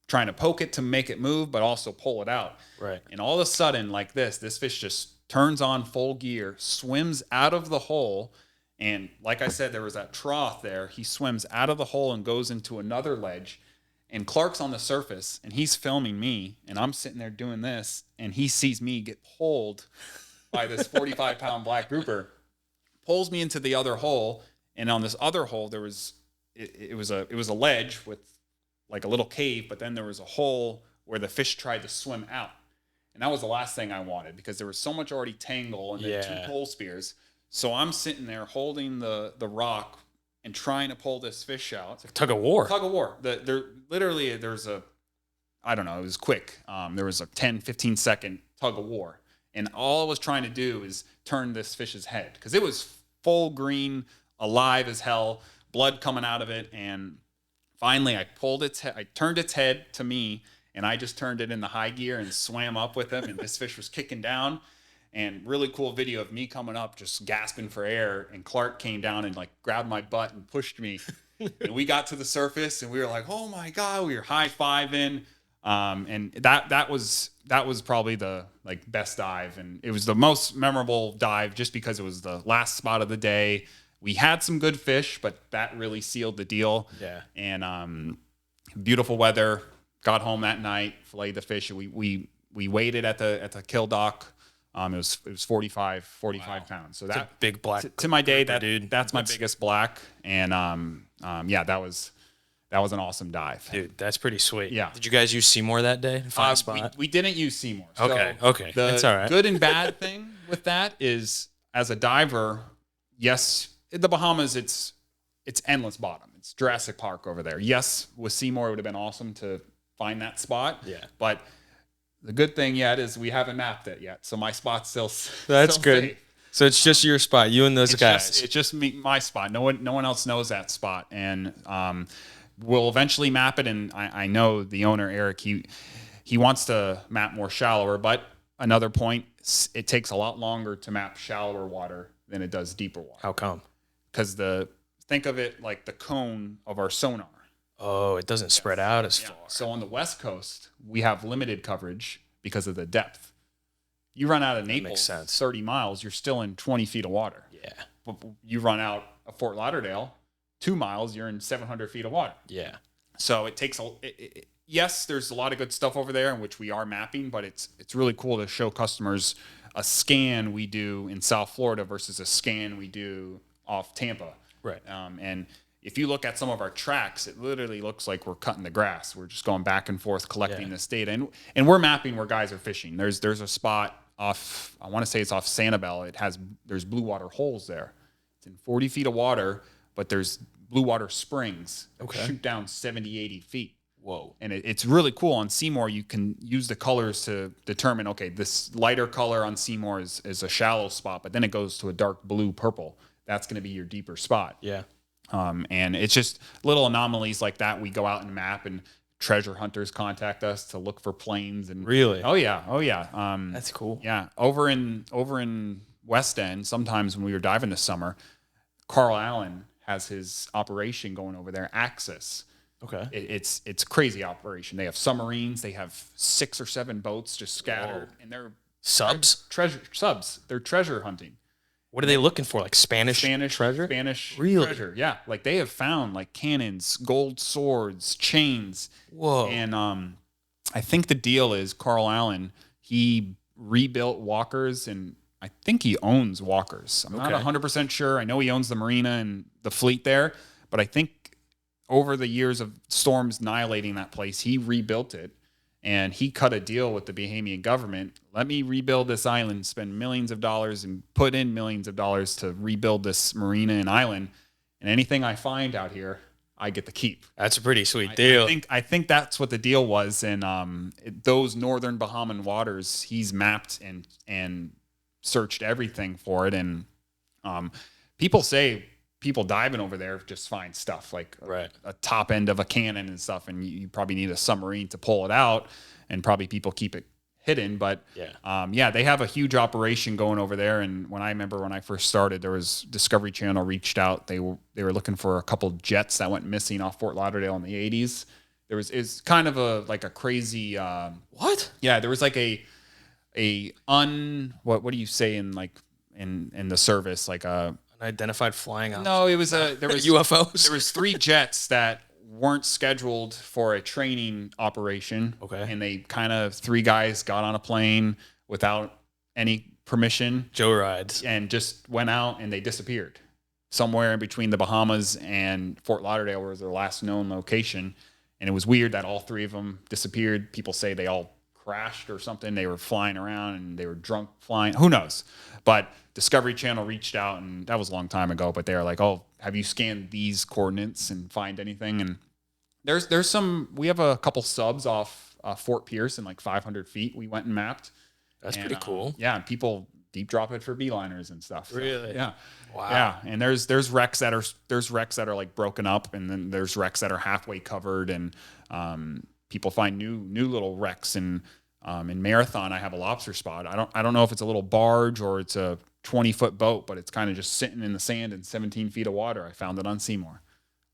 trying to poke it to make it move, but also pull it out. Right. And all of a sudden, like this fish just turns on full gear, swims out of the hole. And like I said, there was that trough there. He swims out of the hole and goes into another ledge. And Clark's on the surface, and he's filming me. And I'm sitting there doing this, and he sees me get pulled by this 45-pound black grouper, pulls me into the other hole. And on this other hole, there was it was a ledge with like a little cave, but then there was a hole where the fish tried to swim out. And that was the last thing I wanted, because there was so much already tangle and then 2 pole spears. So I'm sitting there holding the rock and trying to pull this fish out. It's like tug of war. Tug of war. There's a, I don't know, it was quick. There was a 10, 15 second tug of war. And all I was trying to do is turn this fish's head, because it was full green, alive as hell, blood coming out of it. And finally, I pulled its head. I turned its head to me, and I just turned it in the high gear and swam up with him. And this fish was kicking down. And really cool video of me coming up, just gasping for air. And Clark came down and like grabbed my butt and pushed me. And we got to the surface, and we were like, "Oh my god!" We were high-fiving. And that was probably the like best dive, and it was the most memorable dive just because it was the last spot of the day. We had some good fish, but that really sealed the deal. Yeah. And beautiful weather. Got home that night, filleted the fish. We waited at the kill dock. It was 45 pounds. So that's big black to my day. That's my biggest black. And that was an awesome dive. Dude, that's pretty sweet. Yeah. Did you guys use CMOR that day to find a spot? We didn't use CMOR. Okay. That's all right. The good and bad thing with that is, as a diver, yes, in the Bahamas, it's endless bottom. It's Jurassic Park over there. Yes, with CMOR, it would have been awesome to find that spot. Yeah. But the good thing yet is we haven't mapped it yet. So my spot's still That's still good. safe. So it's just your spot, you and those guys. It's just me, my spot. No one else knows that spot. And we'll eventually map it. And I know the owner, Eric, he wants to map more shallower. But another point, it takes a lot longer to map shallower water than it does deeper water. How come? Because think of it like the cone of our sonar. Oh, it doesn't spread out as far. So on the West Coast, we have limited coverage because of the depth. You run out of Naples, 30 miles, you're still in 20 feet of water. Yeah. But you run out of Fort Lauderdale, 2 miles, you're in 700 feet of water. Yeah. So it takes yes, there's a lot of good stuff over there in which we are mapping, but it's really cool to show customers a scan we do in South Florida versus a scan we do off Tampa. Right. And if you look at some of our tracks, it literally looks like we're cutting the grass. We're just going back and forth collecting this data. And we're mapping where guys are fishing. There's a spot off, I want to say it's off Sanibel. There's blue water holes there. It's in 40 feet of water, but there's blue water springs that shoot down 70, 80 feet. Whoa. And it's really cool. On CMOR, you can use the colors to determine, okay, this lighter color on CMOR is a shallow spot, but then it goes to a dark blue purple. That's going to be your deeper spot. Yeah. And it's just little anomalies like that. We go out and map, and treasure hunters contact us to look for planes. And really? Oh yeah. That's cool. Yeah. Over in West End, sometimes when we were diving this summer, Carl Allen has his operation going over there, Axis. Okay. It's crazy operation. They have submarines. They have 6 or 7 boats just scattered, and they're subs. Subs. They're treasure hunting. What are they looking for? Like Spanish treasure? Spanish really? treasure. Yeah. Like they have found like cannons, gold swords, chains. Whoa. And I think the deal is Carl Allen, he rebuilt Walkers, and I think he owns Walkers. I'm not 100% sure. I know he owns the marina and the fleet there, but I think over the years of storms annihilating that place, he rebuilt it, and he cut a deal with the Bahamian government. Let me rebuild this island, spend millions of dollars, and put in millions of dollars to rebuild this marina and island. And anything I find out here, I get to keep. That's a pretty sweet deal. I think that's what the deal was. And those northern Bahamian waters, he's mapped and searched everything for it. And people say people diving over there just find stuff like a top end of a cannon and stuff, and you probably need a submarine to pull it out, and probably people keep it hidden. But they have a huge operation going over there. And when I first started, there was Discovery Channel reached out. They were looking for a couple jets that went missing off Fort Lauderdale in the 80s. It's kind of a crazy what? Yeah, there was like what do you say in the service, like a unidentified flying object? No, it was there was UFOs. There was 3 jets that weren't scheduled for a training operation. Okay. And they 3 guys got on a plane without any permission. Joe rides. And just went out, and they disappeared. Somewhere in between the Bahamas and Fort Lauderdale was their last known location. And it was weird that all 3 of them disappeared. People say they all crashed or something. They were flying around and they were drunk flying. Who knows? But Discovery Channel reached out, and that was a long time ago, but they were like, oh, have you scanned these coordinates and find anything? And we have a couple subs off Fort Pierce in 500 feet. We went and mapped. That's pretty cool. Yeah. And people deep drop it for beeliners and stuff. So, really? Yeah. Wow. Yeah. And there's wrecks that are like broken up, and then there's wrecks that are halfway covered, and people find new little wrecks. And in Marathon, I have a lobster spot. I don't know if it's a little barge or it's a 20-foot boat, but it's kind of just sitting in the sand in 17 feet of water. I found it on Seymour.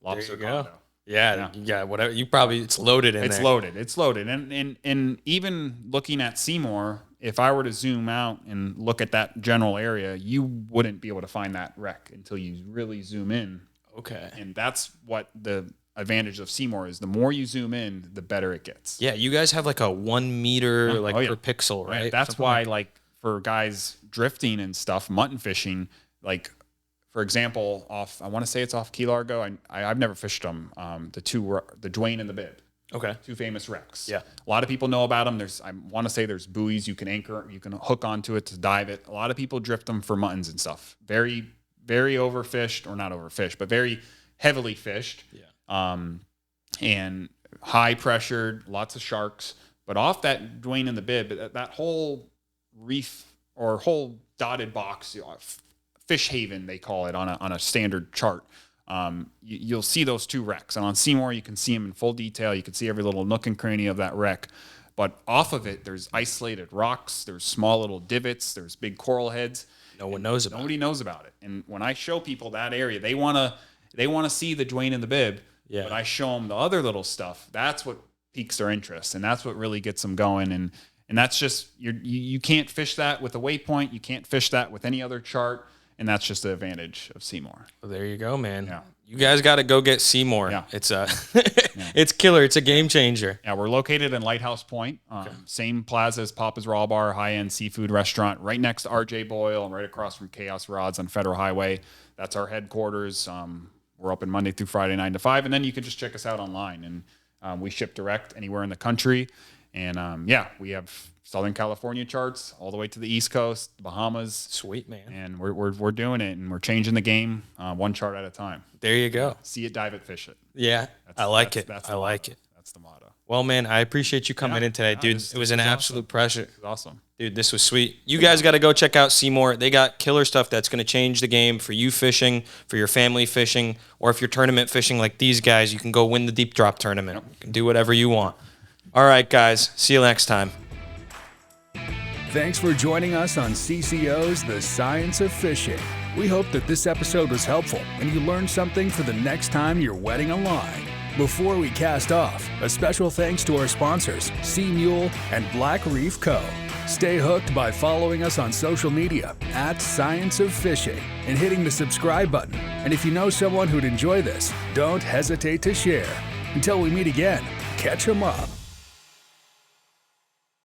Lobster condo. Yeah, whatever. It's loaded in there. It's loaded. And even looking at Seymour, if I were to zoom out and look at that general area, you wouldn't be able to find that wreck until you really zoom in. Okay. And that's what the advantage of Seymour is. The more you zoom in, the better it gets. Yeah, you guys have like a 1 meter per pixel, right? That's why for guys drifting and stuff, mutton fishing, for example, I want to say it's off Key Largo. I've never fished them. The Dwayne and the Bib. Okay. 2 famous wrecks. Yeah. A lot of people know about them. I want to say there's buoys you can anchor, you can hook onto it to dive it. A lot of people drift them for muttons and stuff. Very, very overfished, or not overfished, but very heavily fished. Yeah. And high pressured, lots of sharks. But off that Dwayne and the Bib, that whole reef or whole dotted box, fish haven they call it on a standard chart. You'll see those 2 wrecks, and on Seymour you can see them in full detail. You can see every little nook and cranny of that wreck. But off of it, there's isolated rocks, there's small little divots, there's big coral heads. Nobody knows about it. And when I show people that area, they want to see the Dwayne and the Bib. Yeah. But I show them the other little stuff. That's what piques their interest, and that's what really gets them going. And that's just you can't fish that with a waypoint. You can't fish that with any other chart. And that's just the advantage of Seymour. Well, there you go, man. Yeah. You guys got to go get Seymour. Yeah. It's it's killer. It's a game changer. Yeah, we're located in Lighthouse Point, same plaza as Papa's Raw Bar, high-end seafood restaurant, right next to RJ Boyle and right across from Chaos Rods on Federal Highway. That's our headquarters. We're open Monday through Friday, 9 to 5, and then you can just check us out online. And we ship direct anywhere in the country. And yeah, we have Southern California charts all the way to the East Coast, the Bahamas. Sweet, man. And we're doing it, and we're changing the game one chart at a time. There you go. See it, dive it, fish it. Yeah, I like it. I like it. That's the motto. Well, man, I appreciate you coming in today, dude. It was an absolute pleasure. It was awesome. Dude, this was sweet. You guys got to go check out CMOR. They got killer stuff that's going to change the game for you fishing, for your family fishing, or if you're tournament fishing like these guys, you can go win the deep drop tournament. You can do whatever you want. All right, guys. See you next time. Thanks for joining us on CCO's The Science of Fishing. We hope that this episode was helpful and you learned something for the next time you're wetting a line. Before we cast off, a special thanks to our sponsors, Sea Mule and Black Reef Co. Stay hooked by following us on social media @Science of Fishing and hitting the subscribe button. And if you know someone who'd enjoy this, don't hesitate to share. Until we meet again, catch 'em up.